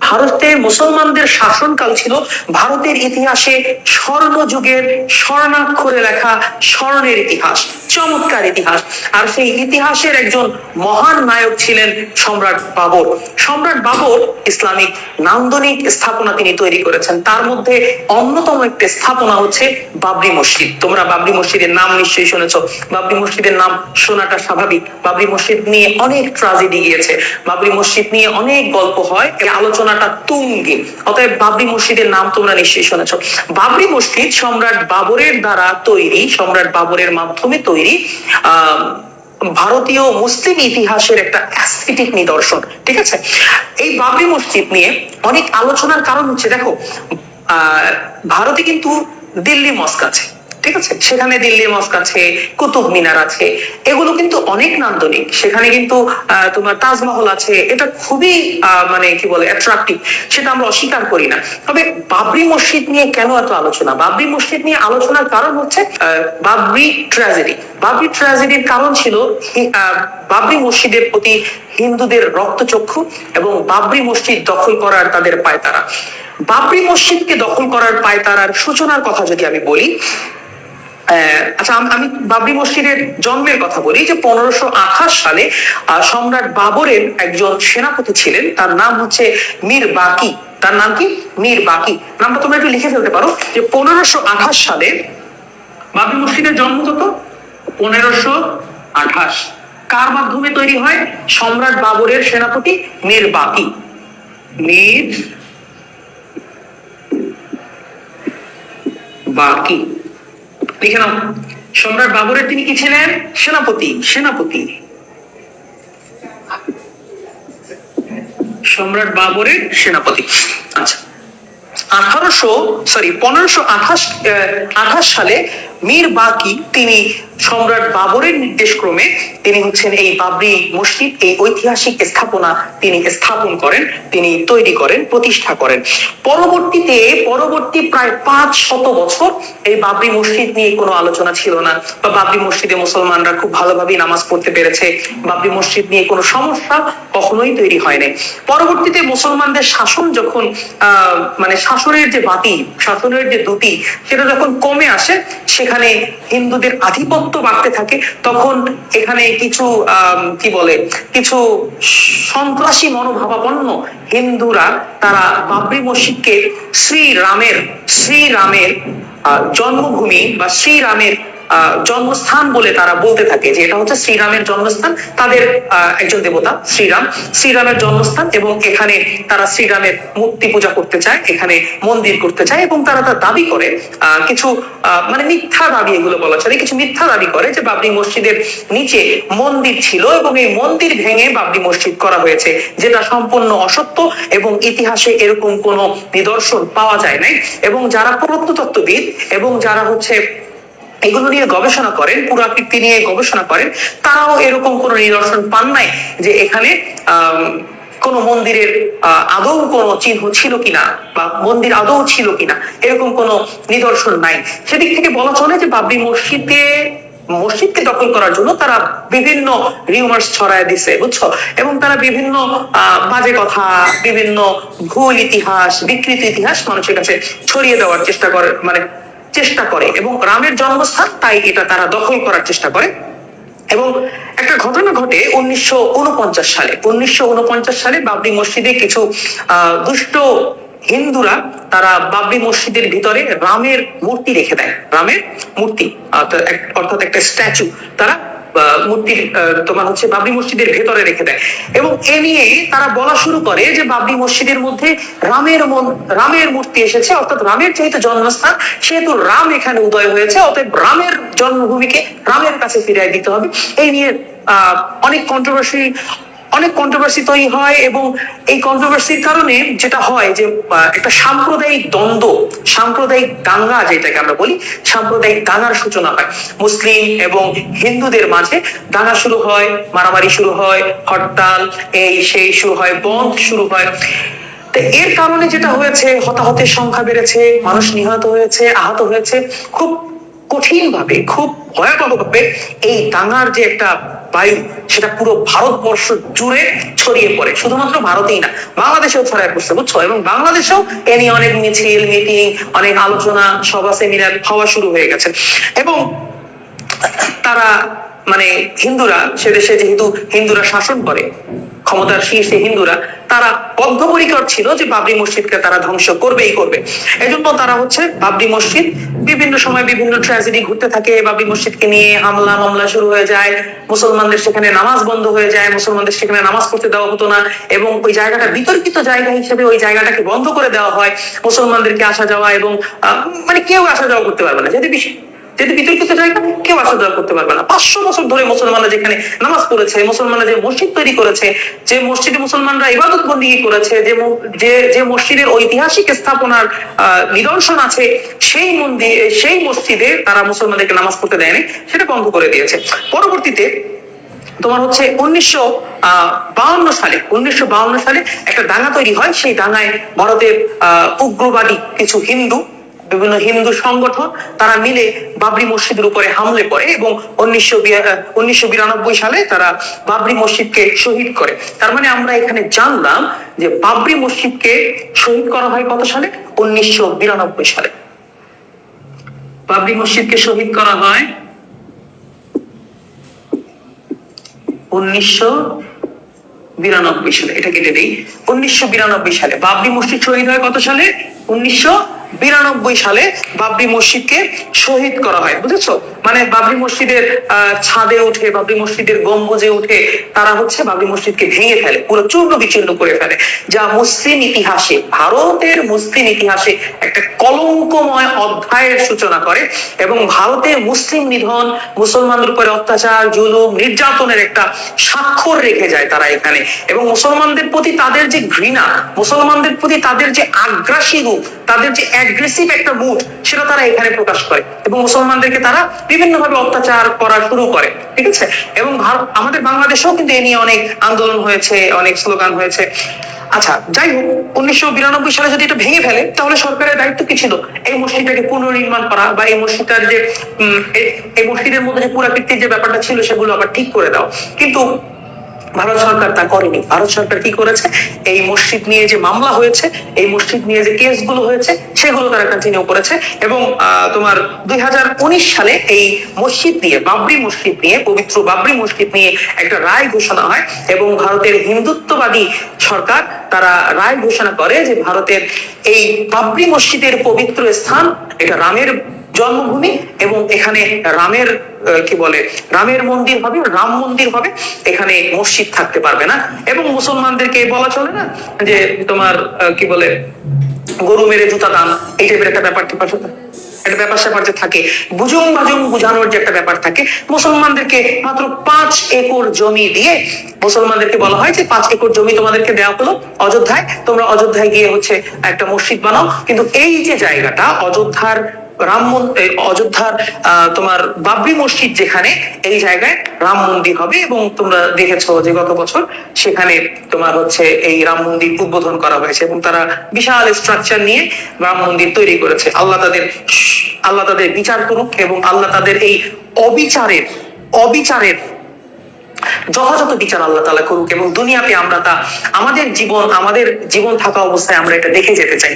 ভারতে মুসলমানদের শাসনকাল ছিল ভারতের ইতিহাসে স্বর্ণযুগের স্বর্ণাক্ষরে লেখা স্বর্ণের ইতিহাস, চমৎকার ইতিহাস। আর সেই ইতিহাসের একজন মহান নায়ক ছিলেন সম্রাট বাবর। সম্রাট বাবর ইসলামিক নান্দনিক স্থাপনা তিনি তৈরি করেছেন। তার মধ্যে অন্যতম একটি স্থাপনা হচ্ছে বাবরি মসজিদ। তোমরা বাবরি মসজিদের নাম নিশ্চয়ই শুনেছো। বাবরি মসজিদের নাম শোনাটা স্বাভাবিক। বাবরি মসজিদ নিয়ে অনেক ট্র্যাজেডি গিয়েছে, বাবরি মসজিদ নিয়ে অনেক গল্প হয়, এই আলোচনাটা তুঙ্গে। অতএব বাবরি মসজিদের নাম তোমরা নিশ্চয়ই শুনেছো। বাবরি মসজিদ সম্রাট বাবরের দ্বারা তৈরি, সম্রাট বাবরের মাধ্যমে তৈরি ভারতীয় মুসলিম ইতিহাসের একটা অ্যাস্থেটিক নিদর্শন। ঠিক আছে, এই বাবরি মসজিদ নিয়ে অনেক আলোচনার কারণ হচ্ছে, দেখো ভারতে কিন্তু দিল্লি মস্ক আছে, ঠিক আছে, সেখানে দিল্লি মস্ক আছে, কুতুব মিনার আছে, এগুলো কিন্তু অনেক নান্দনিক। সেখানে কিন্তু তোমার তাজমহল আছে, এটা খুবই মানে কি বলে অ্যাট্রাকটিভ, সেটা আমরা অস্বীকার করি না। তবে বাবরি মসজিদ নিয়ে কেন এত আলোচনা? বাবরি মসজিদ নিয়ে আলোচনার কারণ হচ্ছে বাবরি ট্র্যাজেডি। বাবরি ট্র্যাজেডির কারণ ছিল বাবরি মসজিদের প্রতি হিন্দুদের রক্তচক্ষু এবং বাবরি মসজিদ দখল করার তাদের পায়তারা। বাবরি মসজিদকে দখল করার পায়তারার সূচনার কথা যদি আমি বলি, আচ্ছা আমি বাবরি মসজিদের জন্মের কথা বলি, যে 1528 সালে সম্রাট বাবরের একজন সেনাপতি ছিলেন, তার নাম হচ্ছে মীর বাকি। তার নাম কি? মীর বাকি। নামটা তোমরা একটু লিখে ফেলতে পারো, যে 1528 সালে বাবরি মসজিদের জন্ম কত? 1528। কার মাধ্যমে তৈরি হয়? সম্রাট বাবরের সেনাপতি মীর বাকি। মীর বাকি লিখে নাও। সম্রাট বাবরের তিনি কি ছিলেন? সেনাপতি। সেনাপতি, সম্রাট বাবরের সেনাপতি। আচ্ছা, 1528 সালে মীর বাকি তিনি সম্রাট বাবরের নির্দেশ ক্রমে তিনি হচ্ছেন এই বাবরি মসজিদ, এই ঐতিহাসিক স্থাপনা তিনি স্থাপন করেন, তিনি তৈরি করেন, প্রতিষ্ঠা করেন। পরবর্তী প্রায় 500 বছর এই বাবরি মসজিদ নিয়ে কোনো আলোচনা ছিল না, বা বাবরি মসজিদে মুসলমানরা খুব ভালোভাবে নামাজ পড়তে পেরেছে, বাবরি মসজিদ নিয়ে কোনো সমস্যা কখনোই তৈরি হয় নাই। পরবর্তীতে মুসলমানদের শাসন যখন মানে শাসনের যে বাতি, শাসনের যে দ্যুতি, সেটা যখন কমে আসে, সেখানে হিন্দুদের আধিপত্য বাড়তে থাকে, তখন এখানে কিছু কি বলে কিছু সন্ত্রাসী মনোভাবাপন্ন হিন্দুরা তারা বাবরি মসজিদকে শ্রীরামের জন্মভূমি বা শ্রীরামের জন্মস্থান বলে তারা বলতে থাকে, যে এটা হচ্ছে শ্রীরামের জন্মস্থান। তাদের একজন দেবতা শ্রীরামের জন্মস্থান, এবং এখানে তারা শ্রীরামের মূর্তি পূজা করতে চায়, এখানে মন্দির করতে চায়, এবং তারা তার দাবি করে কিছু মানে মিথ্যা দাবি, এগুলো বলা চলে, কিছু মিথ্যা দাবি করে যে বাবরি মসজিদের নিচে মন্দির ছিল এবং এই মন্দির ভেঙে বাবরি মসজিদ করা হয়েছে, যেটা সম্পূর্ণ অসত্য এবং ইতিহাসে এরকম কোনো নিদর্শন পাওয়া যায় নাই। এবং যারা প্রত্নতত্ত্ববিদ এবং যারা হচ্ছে এগুলো নিয়ে গবেষণা করেন, পুরাকীর্তি নিয়ে গবেষণা করেন, তারাও এরকম কোনো নিদর্শন পান নাই যে এখানে কোন মন্দিরের আদৌ কোনো চিহ্ন ছিল কিনা, বা মন্দির আদৌ ছিল কিনা, এরকম কোনো নিদর্শন নাই। সেদিক থেকে বলা চলে যে বাবরি মসজিদকে দখল করার জন্য তারা বিভিন্ন রিউমার্স ছড়ায় দিছে, বুঝছো, এবং তারা বিভিন্ন বাজে কথা, বিভিন্ন ভুল ইতিহাস, বিকৃত ইতিহাস মানুষের কাছে ছড়িয়ে দেওয়ার চেষ্টা করে, এবং রামের জন্মস্থান, তাই এটা তারা দখল করার চেষ্টা করে। এবং একটা ঘটনা ঘটে 1949 সালে বাবরি মসজিদে কিছু দুষ্ট হিন্দুরা তারা বাবরি মসজিদের ভিতরে রামের মূর্তি রেখে দেয়। রামের মূর্তি অর্থাৎ একটা স্ট্যাচু তারা মূর্তির তোমার হচ্ছে বাবরি মসজিদের ভেতরে রেখে দেয়, এবং এ নিয়ে তারা বলা শুরু করে যে বাবরি মসজিদের মধ্যে রামের মূর্তি এসেছে, অর্থাৎ রামের যেহেতু জন্মস্থান, সেহেতু রাম এখানে উদয় হয়েছে, অতএব রামের জন্মভূমিকে রামের কাছে ফিরিয়ে দিতে হবে। এই নিয়ে অনেক কন্ট্রোভার্সি তৈরি হয়, এবং এই কন্ট্রোভার্সির কারণে যেটা হয় যে একটা সাম্প্রদায়িক দ্বন্দ্ব, সাম্প্রদায়িক দাঙ্গা, যেটাকে আমরা বলি সাম্প্রদায়িক দাঙ্গার সূচনা হয়। মুসলিম এবং হিন্দুদের মাঝে দাঙ্গা শুরু হয়, মারামারি শুরু হয়, হরতাল এই সেই শুরু হয়, বন্ধ শুরু হয়। তো এর কারণে যেটা হয়েছে, হতাহতের সংখ্যা বেড়েছে, মানুষ নিহত হয়েছে, আহত হয়েছে, খুব কঠিন ভাবে, খুব ভয়াবহ ভাবে এই দাঙ্গার যে একটা বায়ু সেটা পুরো ভারতবর্ষ জুড়ে ছড়িয়ে পড়ে, শুধুমাত্র ভারতেই না, বাংলাদেশেও ছড়ায় পড়ছে, বুঝছো? এবং বাংলাদেশেও এ নিয়ে অনেক মিছিল, মিটিং, অনেক আলোচনা, সভা, সেমিনার হওয়া শুরু হয়ে গেছে। এবং তারা মানে হিন্দুরা, সে দেশে যেহেতু হিন্দুরা শাসন করে, ক্ষমতার শীর্ষে হিন্দুরা, তারা বদ্ধপরিকর ছিল যে বাবরি মসজিদকে তারা ধ্বংস করবেই করবে। এজন্য তারা হচ্ছে বাবরি মসজিদ, বিভিন্ন সময় বিভিন্ন ট্র্যাজেডি ঘটতে থাকে, বাবরি মসজিদকে নিয়ে হামলা মামলা শুরু হয়ে যায়, মুসলমানদের সেখানে নামাজ বন্ধ হয়ে যায়, মুসলমানদের সেখানে নামাজ পড়তে দেওয়া হতো না, এবং ওই জায়গাটা বিতর্কিত জায়গা হিসেবে ওই জায়গাটাকে বন্ধ করে দেওয়া হয়, মুসলমানদেরকে আসা যাওয়া এবং মানে কেউ আসা যাওয়া করতে পারবে না, যেহেতু বিতর্কিত জায়গা, কেউ আসা যাওয়া করতে পারবে না। 500 বছর ধরে মুসলমানরা যেখানে নামাজ পড়েছে, মুসলমানরা যে মসজিদ তৈরি করেছে, যে মসজিদে মুসলমানরা ইবাদত বন্দেগী করেছে, যে মসজিদের ঐতিহাসিক স্থাপনার নিদর্শন আছে, সেই মসজিদে তারা মুসলমানদেরকে নামাজ পড়তে দেয়নি, সেটা বন্ধ করে দিয়েছে। পরবর্তীতে তোমার হচ্ছে 1952 সালে একটা দাঙ্গা তৈরি হয়। সেই দাঙ্গায় ভারতের উগ্রবাদী কিছু বিভিন্ন হিন্দু সংগঠন তারা মিলে বাবরি মসজিদের উপরে হামলে পড়ে এবং 1992 সালে তারা বাবরি মসজিদকে শহীদ করে। তার মানে আমরা এখানে জানলাম যে বাবরি মসজিদকে শহীদ করা হয় কত সালে? 1992 সালে। বাবরি মসজিদকে শহীদ করা হয় 1992 সালে। এটা কেটে দেই, 1992 সালে বাবরি মসজিদ শহীদ হয় কত সালে? 1992 সালে বাবরি মসজিদকে শহীদ করা হয়, বুঝেছো? মানে বাবরি মসজিদের ছাদে উঠে, বাবরি মসজিদের গম্বুজে উঠে তারা হচ্ছে বাবরি মসজিদকে ভেঙে ফেলে, পুরো চূর্ণ বিচূর্ণ করে ফেলে, যা মুসলিম ইতিহাসে, ভারতের মুসলিম ইতিহাসে একটা কলঙ্কময় অধ্যায়ের সূচনা করে এবং ভারতে মুসলিম নিধন, মুসলমানদের উপরে অত্যাচার, জুলুম, নির্যাতনের একটা স্বাক্ষর রেখে যায় তারা এখানে। এবং মুসলমানদের প্রতি তাদের যে ঘৃণা, মুসলমানদের প্রতি তাদের যে আগ্রাসী রূপ, তাদের যে অ্যাগ্রেসিভ একটা মুড, সেটা তারা এখানে প্রকাশ করে এবং মুসলমানদেরকে তারা বিভিন্নভাবে অত্যাচার করা শুরু করে, ঠিক আছে? এবং আমাদের বাংলাদেশেও কিন্তু এ নিয়ে অনেক আন্দোলন হয়েছে, অনেক স্লোগান হয়েছে। আচ্ছা, যাই হোক, 1992 সালে যদি এটা ভেঙে ফেলে, তাহলে সরকারের দায়িত্ব কি ছিল? এই মসজিদটাকে পুনর্নির্মাণ করা বা এই মসজিদটার যে এই মসজিদের মধ্যে যে পুরাকীর্তির যে ব্যাপারটা ছিল সেগুলো আবার ঠিক করে দাও। কিন্তু ভারত সরকার তা করেনি। ভারত সরকার কি করেছে? এই মসজিদ নিয়ে যে মামলা হয়েছে, এই মসজিদ নিয়ে যে কেসগুলো হয়েছে, সেগুলো তারা কন্টিনিউ করেছে এবং তোমার 2019 সালে এই মসজিদ নিয়ে, বাবরি মসজিদ নিয়ে, পবিত্র বাবরি মসজিদ নিয়ে একটা রায় ঘোষণা হয় এবং ভারতের হিন্দুত্ববাদী সরকার তারা রায় ঘোষণা করে যে ভারতের এই বাবরি মসজিদের পবিত্র স্থান, এটা রামের জন্মভূমি এবং এখানে রামের রামের মন্দির হবে, রাম মন্দির হবে, এখানে মসজিদ থাকতে পারবে না। এবং মুসলমানদেরকে বলা চলে না যে তোমার গরু মেরে জুতা দান, এই টাইপের একটা ব্যাপার স্যাপার যে থাকে, বুঝুং বাজুং বুঝানোর যে একটা ব্যাপার থাকে, মুসলমানদেরকে মাত্র 5 একর জমি দিয়ে মুসলমানদেরকে বলা হয় যে 5 একর জমি তোমাদেরকে দেওয়া হলো অযোধ্যায়, তোমরা অযোধ্যায় গিয়ে হচ্ছে একটা মসজিদ বানাও। কিন্তু এই যে জায়গাটা অযোধ্যার তোমার বাবরি মসজিদ যেখানে, এই জায়গায় রাম মন্দির হবে এবং তোমরা দেখেছো যে গত বছর সেখানে তোমার হচ্ছে এই রাম মন্দির উদ্বোধন করা হয়েছে এবং তারা বিশাল স্ট্রাকচার নিয়ে রাম মন্দির তৈরি করেছে। আল্লাহ তাদের বিচার করুক এবং আল্লাহ তাদের এই অবিচারের যথাযথ বিচার আল্লাহ তাআলা করুক এবং দুনিয়াতে আমরা তা আমাদের জীবন থাকা অবস্থায় আমরা এটা দেখে যেতে চাই।